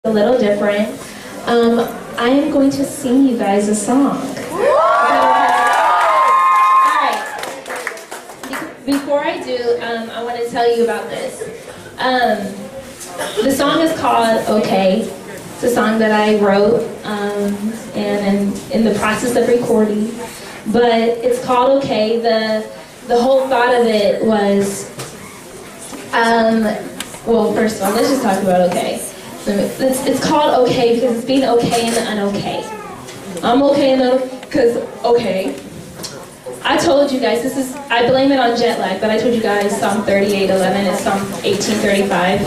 a little different. I am going to sing you guys a song. Alright. Before I do, I want to tell you about this. The song is called Okay. It's a song that I wrote and in the process of recording. But it's called Okay. The whole thought of it was, well, first of all, let's just talk about okay. It's called okay because it's being okay and the unokay. I'm okay and because okay. I told you guys, I blame it on jet lag, but I told you guys Psalm 38:11 is Psalm 18:35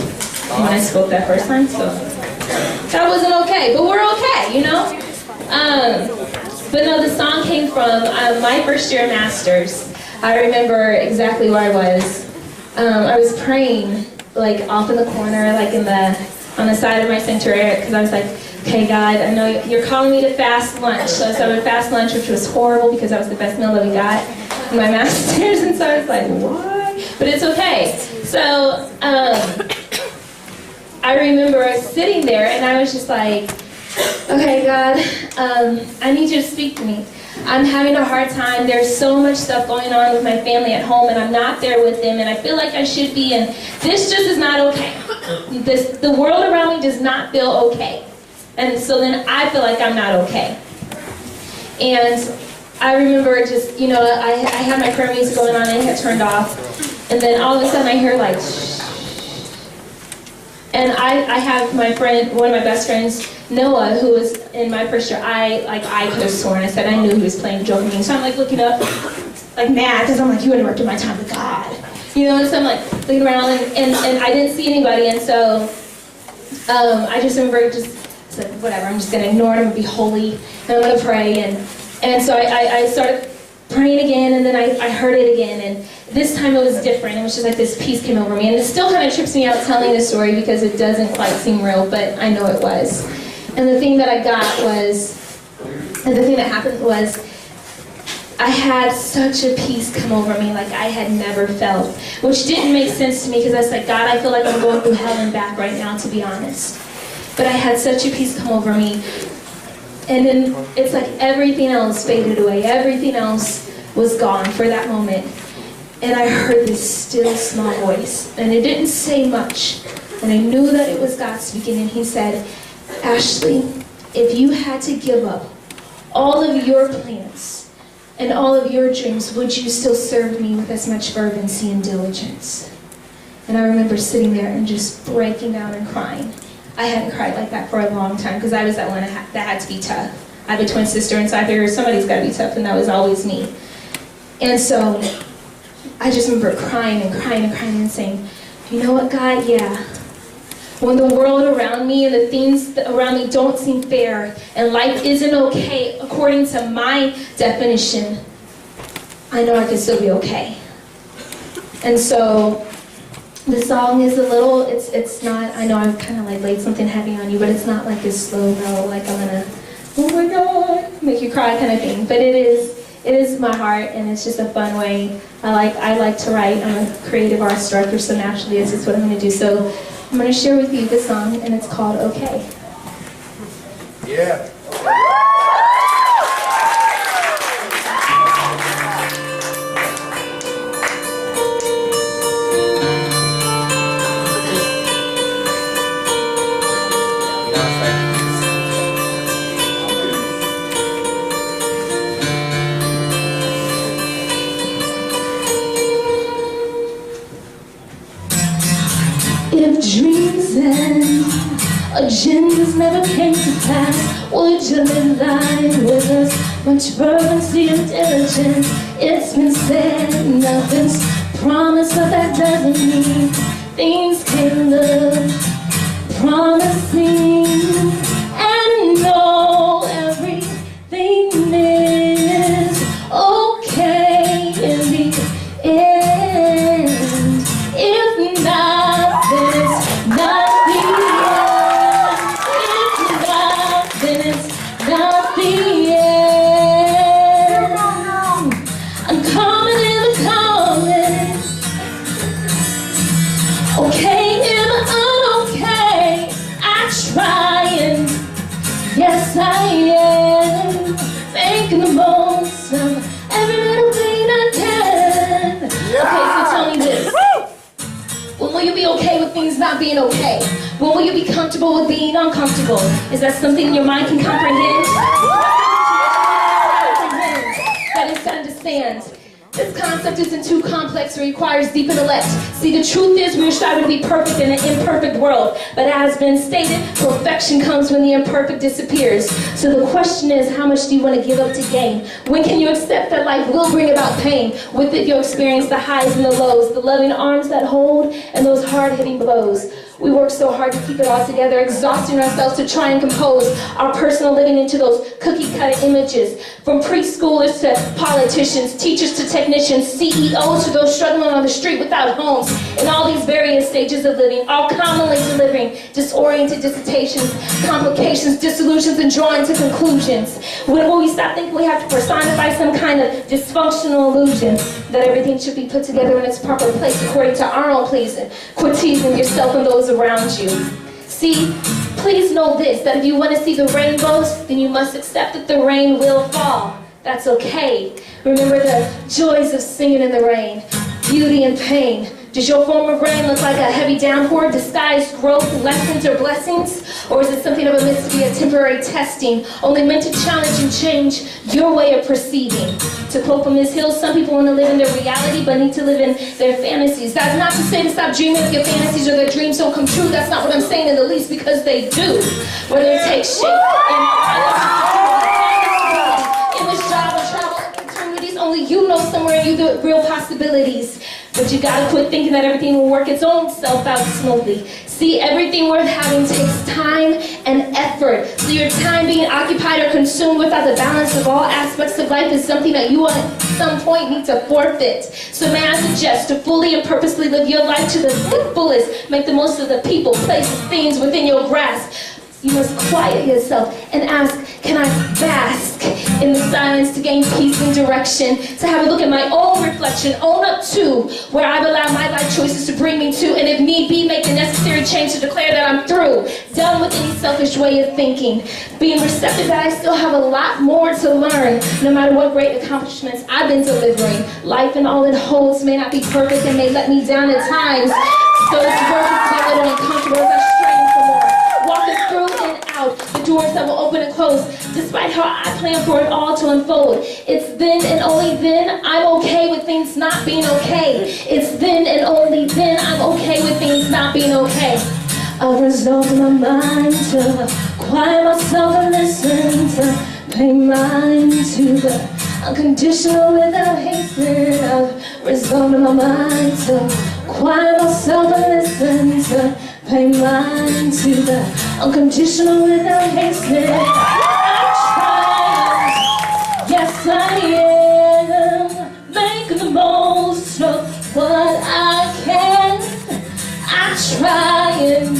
when I spoke that first time, so that wasn't okay, but we're okay, you know? But no, the song came from my first year of master's. I remember exactly where I was. I was praying, like off in the corner, like on the side of my sanctuary, because I was like, okay, God, I know you're calling me to fast lunch. So I started fast lunch, which was horrible because that was the best meal that we got in my master's, and so I was like, why? But it's okay. So I remember sitting there, and I was just like, okay, God, I need you to speak to me. I'm having a hard time. There's so much stuff going on with my family at home, and I'm not there with them, and I feel like I should be, and this just is not okay. The world around me does not feel okay. And so then I feel like I'm not okay. And I remember just, you know, I had my prayer music going on and it had turned off, and then all of a sudden I hear like, shh. And I have my friend, one of my best friends, Noah, who was in my first year. I could have sworn, I said I knew he was playing a joke with me. So I'm like looking up, like mad, because I'm like, you interrupted my time with God. You know, and so I'm like looking around, and I didn't see anybody, and so I just remember just said, whatever, I'm just going to ignore it, I'm going to be holy, and I'm going to pray. And so I started praying again, and then I heard it again, and this time it was different. It was just like this peace came over me, and it still kind of trips me out telling this story because it doesn't quite seem real, but I know it was. And the thing that I got was, and the thing that happened was, I had such a peace come over me like I had never felt, which didn't make sense to me because I was like, God, I feel like I'm going through hell and back right now, to be honest. But I had such a peace come over me, and then it's like everything else faded away. Everything else was gone for that moment. And I heard this still small voice, and it didn't say much, and I knew that it was God speaking, and he said, Ashley, if you had to give up all of your plans and all of your dreams, would you still serve me with as much fervency and diligence? And I remember sitting there and just breaking down and crying. I hadn't cried like that for a long time because I was that one that had to be tough. I have a twin sister, and so I figured somebody's got to be tough, and that was always me. And so I just remember crying and crying and crying and saying, you know what, God, yeah. When the world around me and the things around me don't seem fair and life isn't okay according to my definition, I know I can still be okay. And so the song is a little, it's not, I know I've kind of like laid something heavy on you, but it's not like a slow no, like I'm gonna, oh my God, make you cry kind of thing. But it is my heart, and it's just a fun way. I like to write. I'm a creative arts director, so naturally it's just what I'm gonna do. So I'm going to share with you this song, and it's called Okay. Yeah. If dreams and agendas never came to pass, would you live life with us? Much fervency and diligence. It's been said, nothing's promised, but that doesn't mean things can look promising. And no, everything is okay in the end. If not, then it's not the end. If not, then it's not the end. I'm coming in the coming. Okay in the unokay. I things not being okay? When will you be comfortable with being uncomfortable? Is that something your mind can comprehend? That is to understand. This concept isn't too complex, it requires deep intellect. See, the truth is we are striving to be perfect in an imperfect world. But as has been stated, perfection comes when the imperfect disappears. So the question is, how much do you want to give up to gain? When can you accept that life will bring about pain? With it, you'll experience the highs and the lows, the loving arms that hold, and those hard-hitting blows. We work so hard to keep it all together, exhausting ourselves to try and compose our personal living into those cookie-cutter images. From preschoolers to politicians, teachers to technicians, CEOs to those struggling on the street without homes, in all these various stages of living, all commonly delivering disoriented dissertations, complications, disillusions, and drawing to conclusions. When will we stop thinking we have to personify some kind of dysfunctional illusion that everything should be put together in its proper place according to our own pleasing? Quit teasing yourself and those around you. See, please know this, that if you want to see the rainbows, then you must accept that the rain will fall. That's okay. Remember the joys of singing in the rain, beauty and pain. Does your form of rain look like a heavy downpour, disguised growth, lessons, or blessings? Or is it something of a myth to be a temporary testing, only meant to challenge and change your way of perceiving? To quote from Ms. Hill, some people want to live in their reality, but need to live in their fantasies. That's not to say to stop dreaming if your fantasies or their dreams don't come true. That's not what I'm saying in the least, because they do. Whether it takes shape in this job or travel opportunities, only you know somewhere in you the real possibilities. But you gotta quit thinking that everything will work its own self out smoothly. See, everything worth having takes time and effort. So your time being occupied or consumed without the balance of all aspects of life is something that you at some point need to forfeit. So may I suggest to fully and purposely live your life to the fullest. Make the most of the people, places, things within your grasp. You must quiet yourself and ask, can I bask in the silence to gain peace and direction, to have a look at my own reflection, own up to where I've allowed my life choices to bring me to, and if need be, make the necessary change to declare that I'm through, done with any selfish way of thinking, being receptive that I still have a lot more to learn, no matter what great accomplishments I've been delivering. Life and all it holds may not be perfect and may let me down at times, so it's worth it to get a little uncomfortable as I strain for more. Walking through and out, the doors that will open and close, despite how I plan for it all to unfold. It's then and only then I'm okay with things not being okay. It's then and only then I'm okay with things not being okay. I've resolved in my mind to quiet myself and listen, to pay mind to the unconditional without hatred. I've resolved in my mind to quiet myself and listen, to pay mind to the unconditional without hatred. I'm trying, yes I am, making the most of what I can. I'm trying,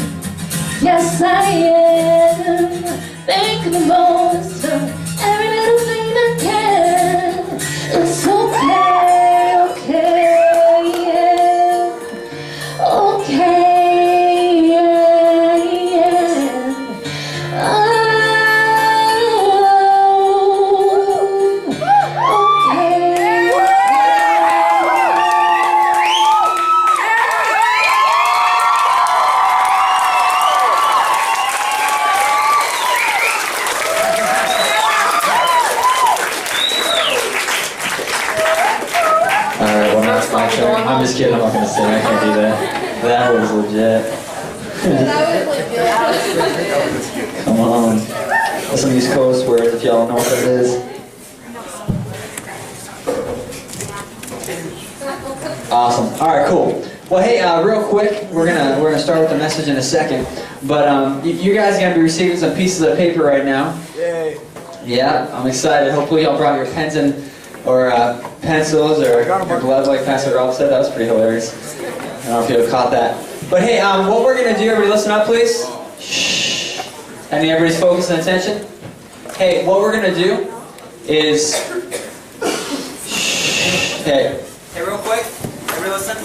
yes I am, making the most of every little thing I can. It's okay, okay, yeah, okay. I'm just kidding, I'm not going to sing, I can't do that. That was legit. Come on. That's some East Coast words if y'all know what that is. Awesome. Alright, cool. Well, hey, real quick, we're gonna start with the message in a second. But you guys are going to be receiving some pieces of paper right now. Yay. Yeah, I'm excited. Hopefully y'all brought your pens and or pencils, or your gloves, like Pastor Rob said. That was pretty hilarious. I don't know if you caught that. But hey, what we're going to do, everybody listen up, please. Shh. I need everybody's focus and attention. Hey, what we're going to do is... Shh. Hey, real quick. Everybody listen.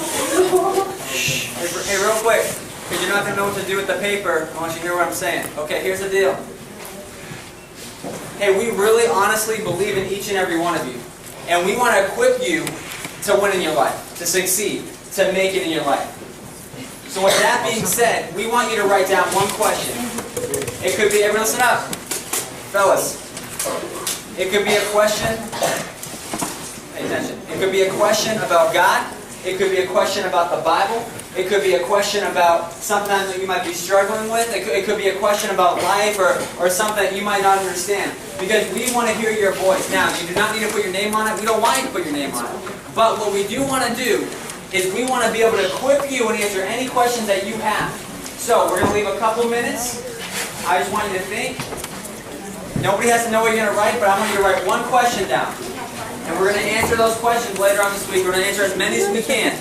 Shh. Hey, real quick. Because you're not going to know what to do with the paper unless you hear what I'm saying. Okay, here's the deal. Hey, we really honestly believe in each and every one of you. And we want to equip you to win in your life, to succeed, to make it in your life. So with that being said, we want you to write down one question. It could be, everyone listen up. Fellas. It could be a question, pay attention. It could be a question about God. It could be a question about the Bible. It could be a question about something that you might be struggling with. It could be a question about life or something that you might not understand. Because we want to hear your voice. Now, you do not need to put your name on it. We don't want you to put your name on it. But what we do want to do is we want to be able to equip you and answer any questions that you have. So, we're going to leave a couple minutes. I just want you to think. Nobody has to know what you're going to write, but I want you to write one question down. And we're going to answer those questions later on this week. We're going to answer as many as we can.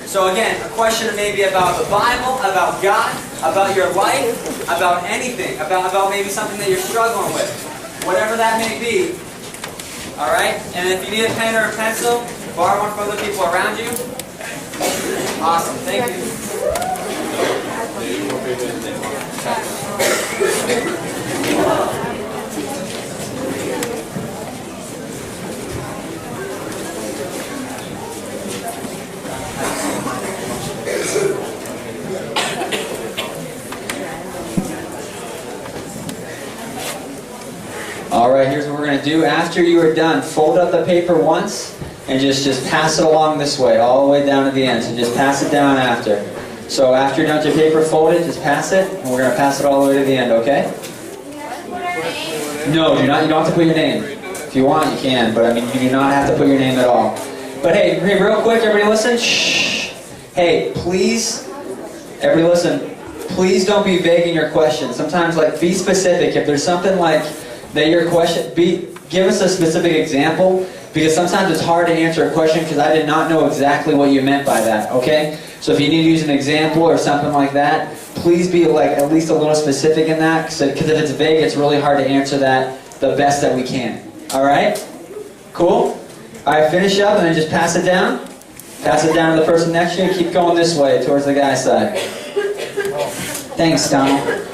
So again, a question maybe about the Bible, about God, about your life, about anything, about maybe something that you're struggling with. Whatever that may be. Alright? And if you need a pen or a pencil, borrow one from other people around you. Awesome. Thank you. Alright, here's what we're going to do. After you are done, fold up the paper once and just pass it along this way, all the way down to the end. So just pass it down after. So after you're done with your paper, fold it, just pass it, and we're going to pass it all the way to the end, okay? No, you don't have to put your name. If you want, you can, but I mean, you do not have to put your name at all. But hey, real quick, everybody listen. Shh. Hey, please, everybody listen. Please don't be vague in your questions. Sometimes, like, be specific. If there's something like that your question, give us a specific example, because sometimes it's hard to answer a question because I did not know exactly what you meant by that, okay? So if you need to use an example or something like that, please be like at least a little specific in that, because if it's vague, it's really hard to answer that the best that we can. Alright? Cool? Alright, finish up and then just pass it down. Pass it down to the person next to you. Keep going this way towards the guy's side. Thanks, Donald.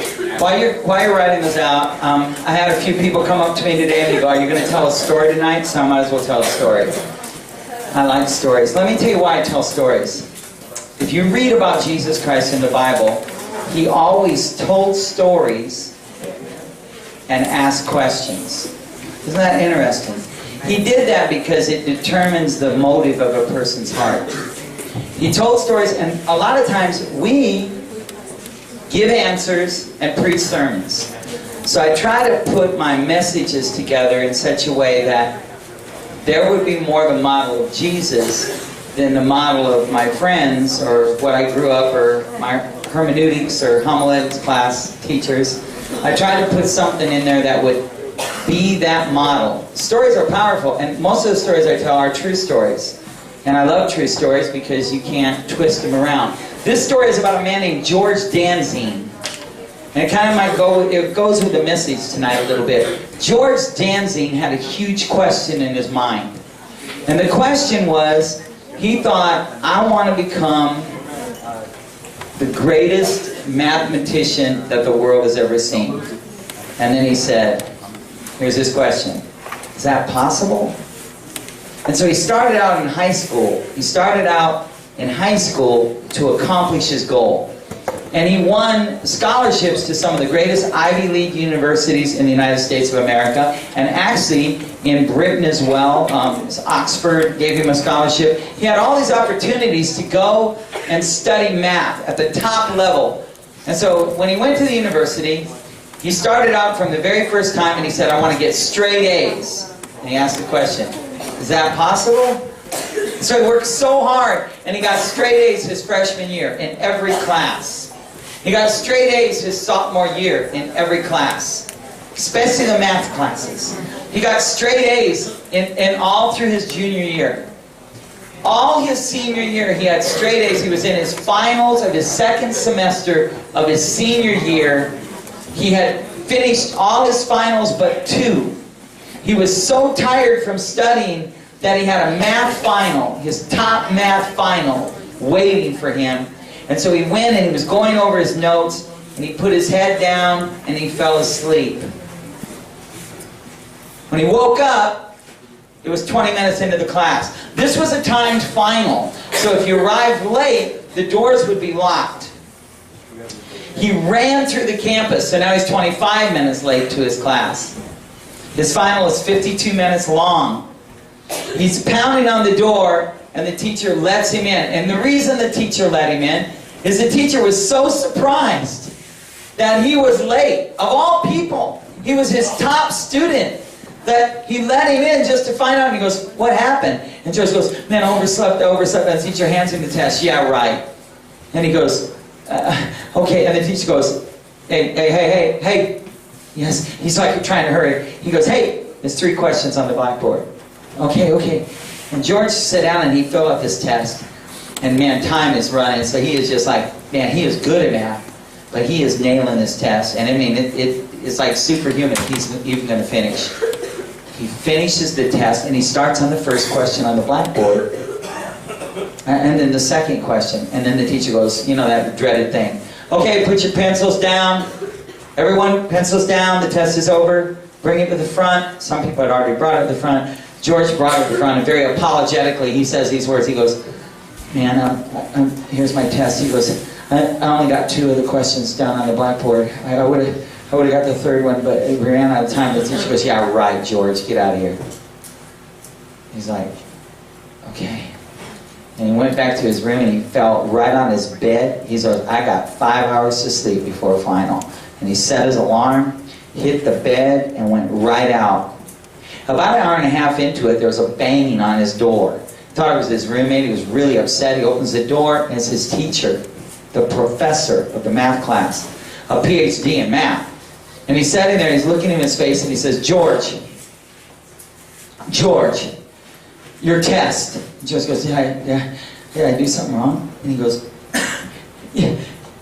While you're writing this out, I had a few people come up to me today and they go, "Are you going to tell a story tonight?" So I might as well tell a story. I like stories. Let me tell you why I tell stories. If you read about Jesus Christ in the Bible, He always told stories and asked questions. Isn't that interesting? He did that because it determines the motive of a person's heart. He told stories, and a lot of times we give answers and preach sermons. So I try to put my messages together in such a way that there would be more of a model of Jesus than the model of my friends or what I grew up or my hermeneutics or homiletics class teachers. I try to put something in there that would be that model. Stories are powerful, and most of the stories I tell are true stories. And I love true stories because you can't twist them around. This story is about a man named George Danzine. And it goes with the message tonight a little bit. George Danzine had a huge question in his mind. And the question was, he thought, I want to become the greatest mathematician that the world has ever seen. And then he said, here's his question, is that possible? And so he started out in high school. He started out in high school to accomplish his goal. And he won scholarships to some of the greatest Ivy League universities in the United States of America, and actually in Britain as well. Oxford gave him a scholarship. He had all these opportunities to go and study math at the top level. And so when he went to the university, he started out from the very first time and he said, I want to get straight A's. And he asked the question, is that possible? So he worked so hard, and he got straight A's his freshman year in every class. He got straight A's his sophomore year in every class, especially the math classes. He got straight A's in all through his junior year. All his senior year, he had straight A's. He was in his finals of his second semester of his senior year. He had finished all his finals but 2. He was so tired from studying that he had a math final, his top math final, waiting for him. And so he went and he was going over his notes, and he put his head down and he fell asleep. When he woke up, it was 20 minutes into the class. This was a timed final, so if you arrived late, the doors would be locked. He ran through the campus, so now he's 25 minutes late to his class. His final is 52 minutes long. He's pounding on the door, and the teacher lets him in. And the reason the teacher let him in is the teacher was so surprised that he was late. Of all people, he was his top student, that he let him in just to find out. And he goes, what happened? And George goes, man, I overslept. And the teacher hands him the test. Yeah, right. And he goes, okay. And the teacher goes, hey. Yes, he's like trying to hurry. He goes, hey, there's 3 questions on the blackboard. Okay. And George sat down and he filled out this test. And man, time is running. So he is just like, man, he is good at math. But he is nailing this test. And I mean, it's like superhuman if he's even going to finish. He finishes the test and he starts on the first question on the blackboard. And then the second question. And then the teacher goes, you know, that dreaded thing. Okay, put your pencils down. Everyone, pencils down. The test is over. Bring it to the front. Some people had already brought it to the front. George brought it to the front, and very apologetically, he says these words. He goes, man, here's my test. He goes, I only got 2 of the questions down on the blackboard. I would have got the 3rd one, but we ran out of time. The teacher goes, yeah, right, George, get out of here. He's like, okay. And he went back to his room, and he fell right on his bed. He says, I got 5 hours to sleep before final. And he set his alarm, hit the bed, and went right out. About an hour and a half into it, there was a banging on his door. He thought it was his roommate. He was really upset. He opens the door, and it's his teacher, the professor of the math class, a PhD in math. And he's sitting there, he's looking in his face, and he says, George, your test. And George goes, yeah, did I do something wrong? And he goes, yeah,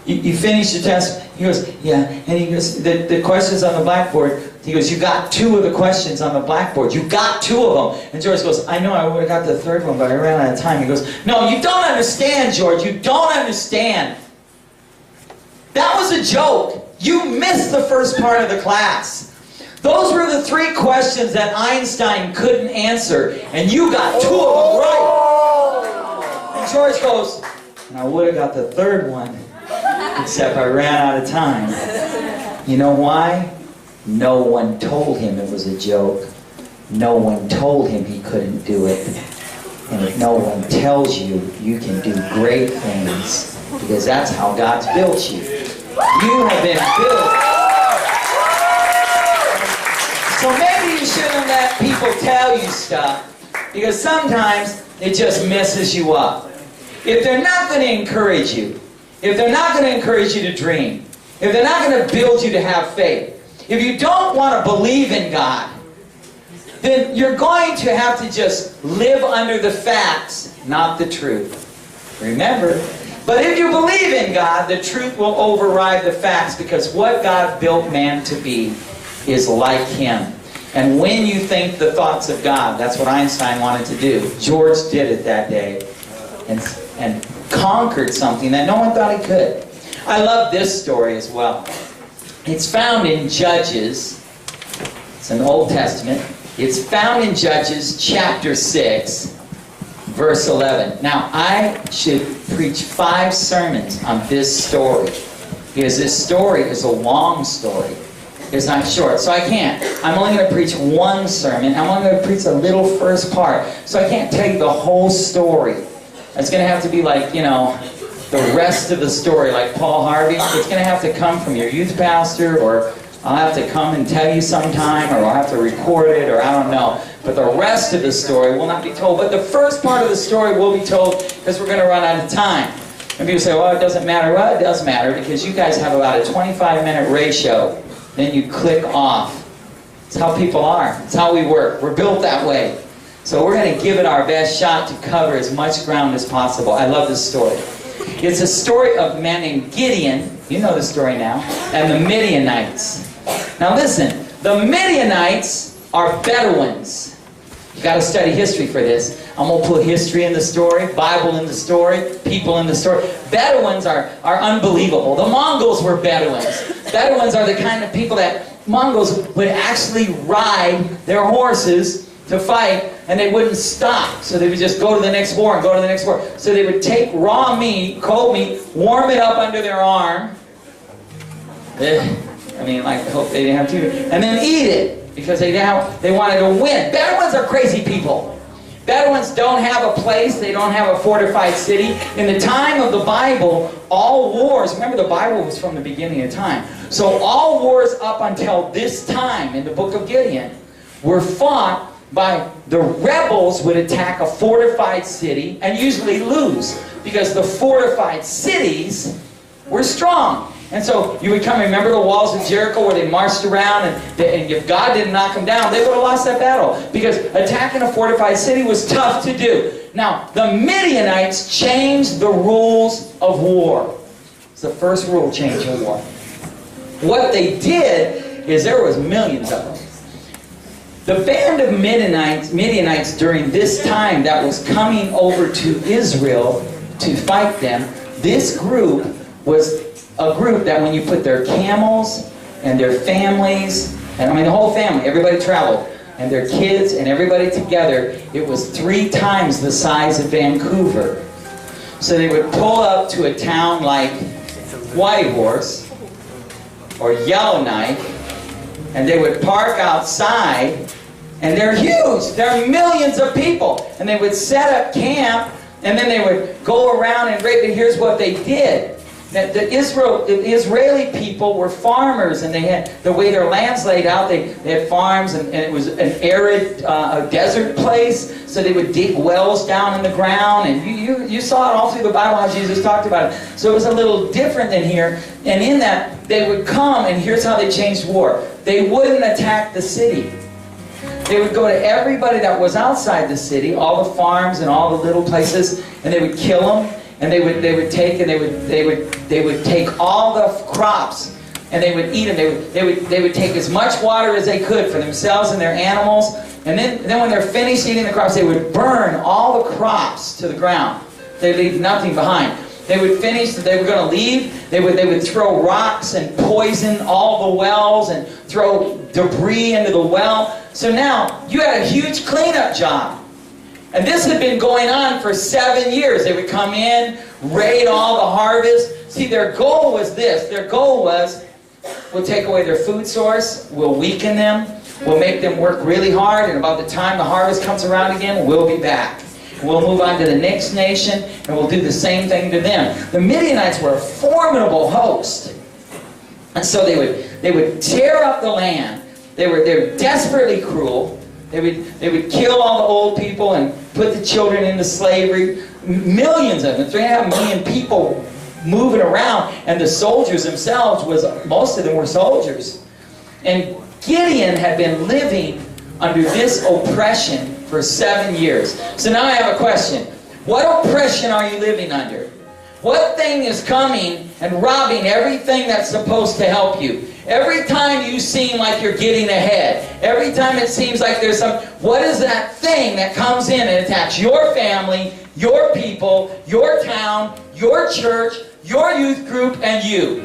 you finished your test? He goes, yeah. And he goes, the questions on the blackboard, he goes, you got 2 of the questions on the blackboard. You got 2 of them. And George goes, I know I would have got the 3rd one, but I ran out of time. He goes, no, you don't understand, George. You don't understand. That was a joke. You missed the first part of the class. Those were the 3 questions that Einstein couldn't answer, and you got 2 of them right. And George goes, and I would have got the 3rd one, except I ran out of time. You know why? No one told him it was a joke. No one told him he couldn't do it. And if no one tells you, you can do great things, because that's how God's built you. You have been built. So maybe you shouldn't let people tell you stuff, because sometimes it just messes you up. If they're not going to encourage you, if they're not going to encourage you to dream, if they're not going to build you to have faith, if you don't want to believe in God, then you're going to have to just live under the facts, not the truth. Remember, but if you believe in God, the truth will override the facts, because what God built man to be is like Him. And when you think the thoughts of God, that's what Einstein wanted to do. George did it that day and conquered something that no one thought he could. I love this story as well. It's found in Judges. It's in the Old Testament. It's found in Judges chapter 6, verse 11. Now, I should preach 5 sermons on this story, because this story is a long story. It's not short, so I can't. I'm only going to preach 1 sermon. I'm only going to preach a little first part, so I can't tell you the whole story. It's going to have to be like, you know, the rest of the story, like Paul Harvey. It's going to have to come from your youth pastor, or I'll have to come and tell you sometime, or I'll have to record it, or I don't know. But the rest of the story will not be told. But the first part of the story will be told, because we're going to run out of time. And people say, well, it doesn't matter. Well, it does matter, because you guys have about a 25-minute ratio. Then you click off. It's how people are. It's how we work. We're built that way. So we're going to give it our best shot to cover as much ground as possible. I love this story. It's a story of a man named Gideon, you know the story now, and the Midianites. Now listen, the Midianites are Bedouins. You've got to study history for this. I'm going to put history in the story, Bible in the story, people in the story. Bedouins are unbelievable. The Mongols were Bedouins. Bedouins are the kind of people that Mongols would actually ride their horses to fight, and they wouldn't stop. So they would just go to the next war and go to the next war. So they would take raw meat, cold meat, warm it up under their arm, I mean, like, I hope they didn't have to. And then eat it, because they wanted to win. Bedouins are crazy people. Bedouins don't have a place. They don't have a fortified city. In the time of the Bible, all wars, remember the Bible was from the beginning of time. So all wars up until this time in the book of Gideon were fought by the rebels would attack a fortified city and usually lose, because the fortified cities were strong. And so you would come, remember the walls of Jericho where they marched around, and if God didn't knock them down, they would have lost that battle, because attacking a fortified city was tough to do. Now, the Midianites changed the rules of war. It's the first rule change in war. What they did is there was millions of them. The band of Midianites during this time that was coming over to Israel to fight them, this group was a group that when you put their camels and their families, and I mean the whole family, everybody traveled, and their kids and everybody together, it was 3 times the size of Vancouver. So they would pull up to a town like Whitehorse or Yellowknife, and they would park outside, and they're huge. They're millions of people. And they would set up camp, and then they would go around and rape. And here's what they did. The Israeli people were farmers, and they had, the way their land's laid out, they had farms, and it was an arid desert place, so they would dig wells down in the ground, and you saw it all through the Bible how Jesus talked about it. So it was a little different than here, and in that, they would come, and here's how they changed war. They wouldn't attack the city. They would go to everybody that was outside the city, all the farms and all the little places, and they would kill them. And they would take all the crops, and they would eat them. They would take as much water as they could for themselves and their animals. And then when they're finished eating the crops, they would burn all the crops to the ground. They'd leave nothing behind. They would finish. They were going to leave. They would throw rocks and poison all the wells and throw debris into the well. So now you had a huge cleanup job. And this had been going on for 7 years. They would come in, raid all the harvest. See, their goal was this. Their goal was, we'll take away their food source, we'll weaken them, we'll make them work really hard, and about the time the harvest comes around again, we'll be back. We'll move on to the next nation, and we'll do the same thing to them. The Midianites were a formidable host. And so they would tear up the land. They were desperately cruel. They would kill all the old people and put the children into slavery. Millions of them, 3.5 million people moving around, and the soldiers themselves most of them were soldiers. And Gideon had been living under this oppression for 7 years. So now I have a question. What oppression are you living under? What thing is coming and robbing everything that's supposed to help you? Every time you seem like you're getting ahead, every time it seems like there's what is that thing that comes in and attacks your family, your people, your town, your church, your youth group, and you?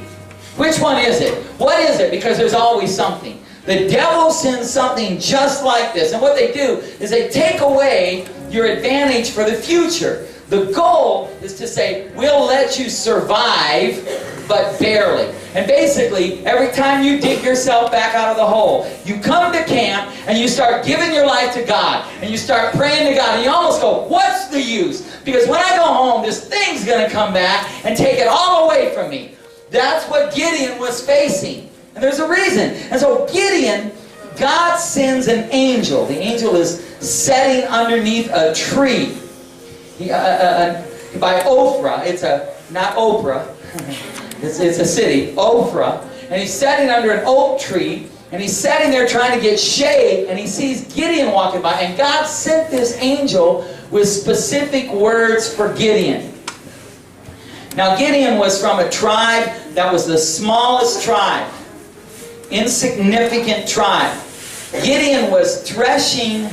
Which one is it? What is it? Because there's always something. The devil sends something just like this. And what they do is they take away your advantage for the future. The goal is to say, we'll let you survive, but barely. And basically, every time you dig yourself back out of the hole, you come to camp and you start giving your life to God. And you start praying to God. And you almost go, what's the use? Because when I go home, this thing's going to come back and take it all away from me. That's what Gideon was facing. And there's a reason. And so Gideon, God sends an angel. The angel is sitting underneath a tree. By Ophrah, not Oprah, it's a city, Ophrah, and he's sitting under an oak tree, and he's sitting there trying to get shade, and he sees Gideon walking by, and God sent this angel with specific words for Gideon. Now Gideon was from a tribe that was the smallest tribe, insignificant tribe. Gideon was threshing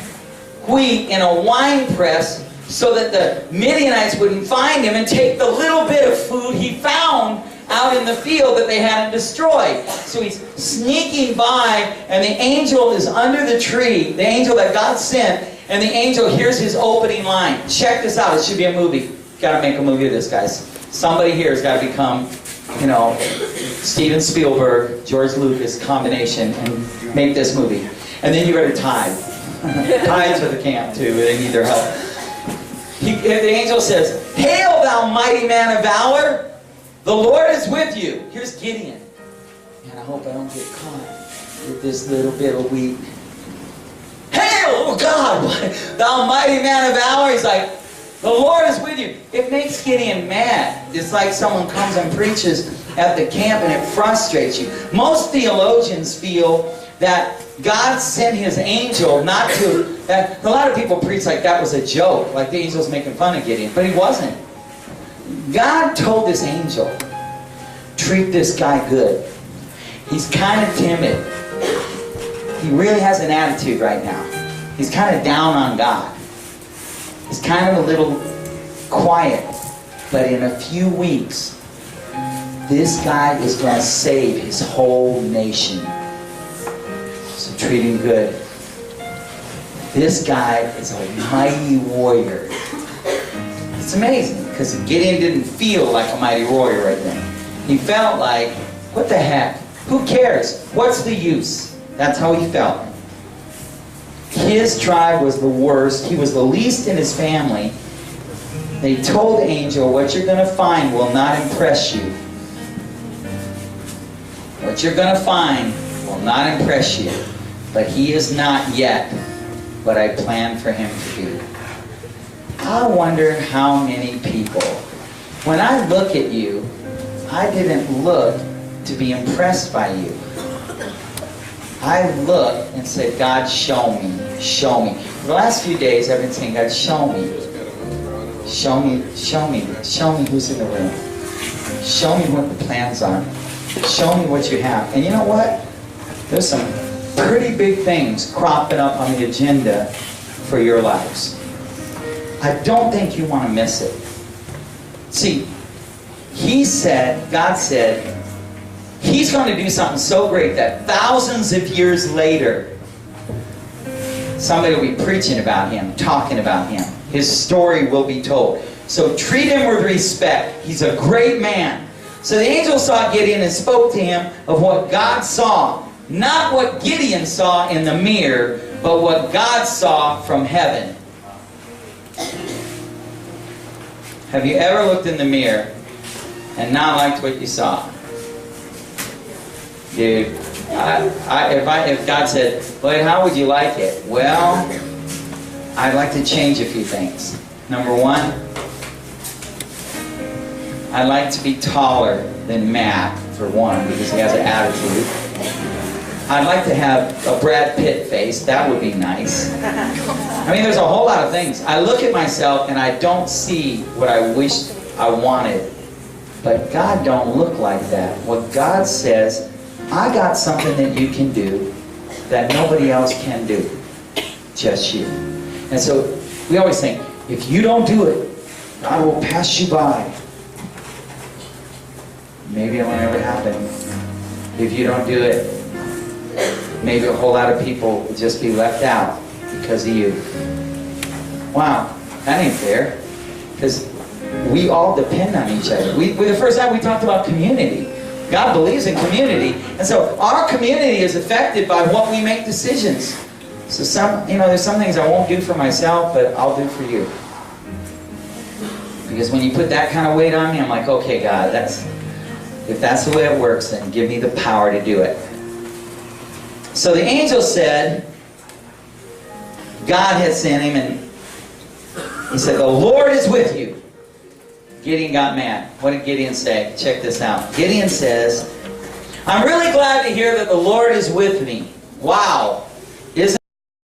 wheat in a wine press so that the Midianites wouldn't find him and take the little bit of food he found out in the field that they hadn't destroyed. So he's sneaking by, and the angel is under the tree, the angel that God sent, and the angel hears his opening line. Check this out. It should be a movie. Got to make a movie of this, guys. Somebody here has got to become you know, Steven Spielberg, George Lucas combination and make this movie. And then you got to tithe. Tithe to the camp too, they need their help. The angel says, "Hail, thou mighty man of valor! The Lord is with you." Here's Gideon. Man, I hope I don't get caught with this little bit of wheat. Hail, oh God, thou mighty man of valor. He's like, the Lord is with you. It makes Gideon mad. It's like someone comes and preaches at the camp and it frustrates you. Most theologians feel that God sent his angel not to... a lot of people preach like that was a joke, like the angel's making fun of Gideon, but he wasn't. God told this angel, treat this guy good. He's kind of timid. He really has an attitude right now. He's kind of down on God. He's kind of a little quiet. But in a few weeks, this guy is going to save his whole nation. So treat him good. This guy is a mighty warrior. It's amazing, because Gideon didn't feel like a mighty warrior right then. He felt like, what the heck? Who cares? What's the use? That's how he felt. His tribe was the worst. He was the least in his family. They told the angel, what you're going to find will not impress you. What you're going to find will not impress you. But he is not yet what I planned for him to be. I wonder how many people, when I look at you, I didn't look to be impressed by you. I looked and said, God, show me, show me. For the last few days, I've been saying, God, show me. Show me, show me, show me who's in the room. Show me what the plans are. Show me what you have. And you know what? There's some pretty big things cropping up on the agenda for your lives. I don't think you want to miss it. See, he said, God said, he's going to do something so great that thousands of years later, somebody will be preaching about him, talking about him. His story will be told. So treat him with respect. He's a great man. So the angel saw Gideon and spoke to him of what God saw. Not what Gideon saw in the mirror, but what God saw from heaven. Have you ever looked in the mirror and not liked what you saw? Dude, if God said, Lloyd, how would you like it? Well, I'd like to change a few things. Number one, I'd like to be taller than Matt, for one, because he has an attitude. I'd like to have a Brad Pitt face. That would be nice. I mean, there's a whole lot of things. I look at myself and I don't see what I wish I wanted. But God don't look like that. What God says, I got something that you can do that nobody else can do. Just you. And so we always think, if you don't do it, God will pass you by. Maybe it will never happen. If you don't do it, maybe a whole lot of people will just be left out because of you. Wow, that ain't fair. Because we all depend on each other. The first time we talked about community. God believes in community. And so our community is affected by what we make decisions. So there's some things I won't do for myself, but I'll do for you. Because when you put that kind of weight on me, I'm like, okay, God, if that's the way it works, then give me the power to do it. So the angel said, God had sent him, and he said, the Lord is with you. Gideon got mad. What did Gideon say? Check this out. Gideon says, I'm really glad to hear that the Lord is with me. Wow.